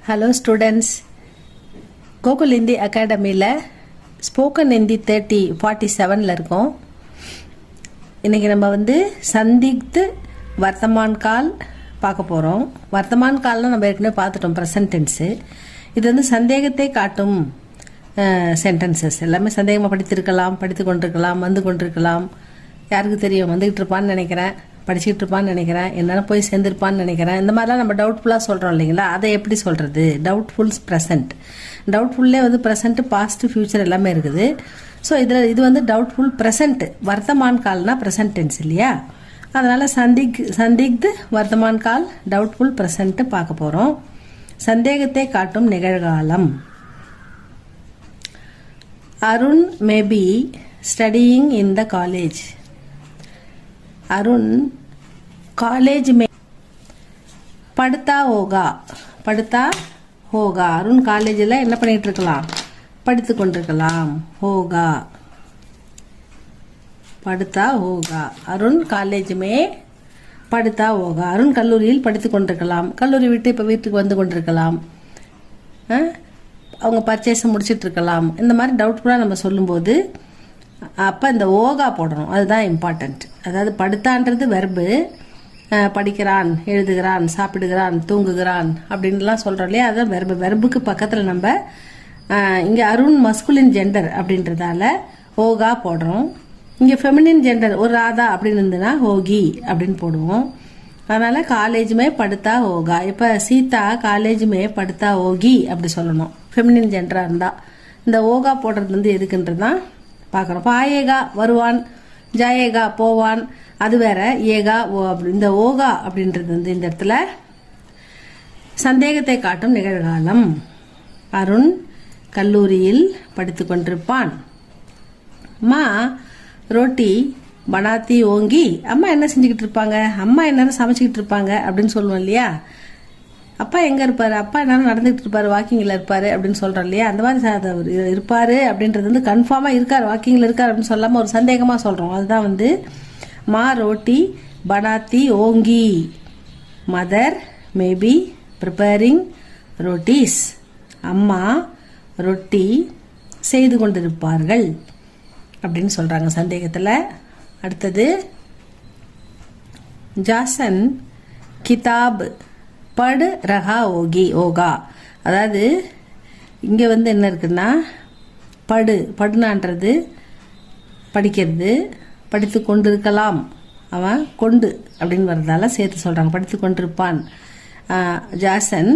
Hello students, Gokul Hindi அகாடமியில் spoken Hindi 47 இருக்கோம். இன்றைக்கி நம்ம சந்திக்து வர்த்தமான் கால் பார்க்க போகிறோம். வர்த்தமான் கால்னால் நம்ம ஏற்கனவே பார்த்துட்டோம், ப்ரெசன்ட் டென்ஸு. இது சந்தேகத்தை காட்டும் சென்டென்சஸ். எல்லாமே சந்தேகமாக படித்திருக்கலாம், படித்து கொண்டிருக்கலாம், வந்து கொண்டிருக்கலாம். யாருக்கு தெரியும், வந்துக்கிட்டு இருப்பான்னு நினைக்கிறேன், படிச்சுக்கிட்டு இருப்பான்னு நினைக்கிறேன், என்னென்ன போய் சேர்ந்துருப்பான்னு நினைக்கிறேன். இந்த மாதிரிலாம் நம்ம டவுட்ஃபுல்லாக சொல்கிறோம் இல்லைங்களா? அதை எப்படி சொல்கிறது? Doubtful present. டவுட்ஃபுல்லே பாஸ்ட், ஃபியூச்சர் எல்லாமே இருக்குது. ஸோ இது டவுட்ஃபுல் ப்ரெசன்ட். வர்த்தமான் கால்னா ப்ரெசன்ட் டென்ஸ் இல்லையா? அதனால் சந்திக்து வர்த்தமான் கால் டவுட்ஃபுல் ப்ரெசன்ட்டு பார்க்க போகிறோம். சந்தேகத்தை காட்டும் நிகழ்காலம். Arun may be studying in the college. Arun college में पढ़ता होगा. पढ़ता होगा. அருண் காலேஜில் என்ன பண்ணிட்டு இருக்கலாம்? படித்து கொண்டிருக்கலாம். होगा, पढ़ता होगा. அருண் காலேஜ் में पढ़ता होगा. அருண் கல்லூரியில் படித்து கொண்டிருக்கலாம். கல்லூரி விட்டு இப்போ வீட்டுக்கு வந்து கொண்டிருக்கலாம். அவங்க பர்ச்சேஸை முடிச்சிட்டு இருக்கலாம். இந்த மாதிரி டவுட்ஃபுல்லாக நம்ம சொல்லும்போது அப்போ இந்த ஓகா போடணும். அதுதான் இம்பார்ட்டண்ட். அதாவது படுத்தான்றது வெர்பு. படிக்கிறான், எழுதுகிறான், சாப்பிடுகிறான், தூங்குகிறான் அப்படின்லாம் சொல்கிறோம் இல்லையா? அதுதான் வெர்பு. வெர்புக்கு பக்கத்தில் நம்ம இங்கே அருண் மஸ்குலின் ஜெண்டர் அப்படின்றதால ஓகா போடுறோம். இங்கே ஃபெமினின் ஜெண்டர் ஒரு ராதா அப்படின்னு இருந்ததுன்னா ஹோகி அப்படின்னு போடுவோம். அதனால் காலேஜுமே படுத்தா ஹோகா. இப்போ சீதா காலேஜுமே படுத்தா ஹோகி அப்படி சொல்லணும், ஃபெமினின் ஜெண்டராக இருந்தால். இந்த ஓகா போடுறது எதுக்குன்றது தான் பார்க்குறோம். இப்போ ஆயேகா வருவான், ஜாயேகா போவான், அது வேற. ஏகா ஓ அப்படி. இந்த ஓகா அப்படின்றது இந்த இடத்துல சந்தேகத்தை காட்டும் நிகழ்காலம். அருண் கல்லூரியில் படித்து கொண்டிருப்பான். அம்மா ரோட்டி பனாத்தி ஓங்கி. அம்மா என்ன செஞ்சுக்கிட்டு இருப்பாங்க? அம்மா என்ன சமைச்சிக்கிட்டு இருப்பாங்க அப்படின்னு சொல்லுவோம் இல்லையா? அப்பா எங்கே இருப்பார்? அப்பா என்னென்ன நடந்துகிட்டு இருப்பார், வாக்கிங்கில் இருப்பார் அப்படின்னு சொல்கிறோம் இல்லையா? அந்த மாதிரி இருப்பார் அப்படின்றது கன்ஃபார்மாக இருக்கார், வாக்கிங்கில் இருக்கார் அப்படின்னு சொல்லாமல் ஒரு சந்தேகமாக சொல்கிறோம். அதுதான் மா ரோட்டி பனாத்தி ஓங்கி. Mother may be preparing rotis. அம்மா ரொட்டி செய்து கொண்டிருப்பார்கள் அப்படின்னு சொல்கிறாங்க சந்தேகத்தில். அடுத்தது ஜாசன் கிதாப் படு ரஹா ஓகி ஓகா. அதாவது இங்கே என்ன இருக்குன்னா படுனான்றது படிக்கிறது, படித்து கொண்டிருக்கலாம். அவன் கொண்டு அப்படின்னு வர்றதால சேர்த்து சொல்கிறாங்க. படித்து கொண்டிருப்பான். ஜாசன்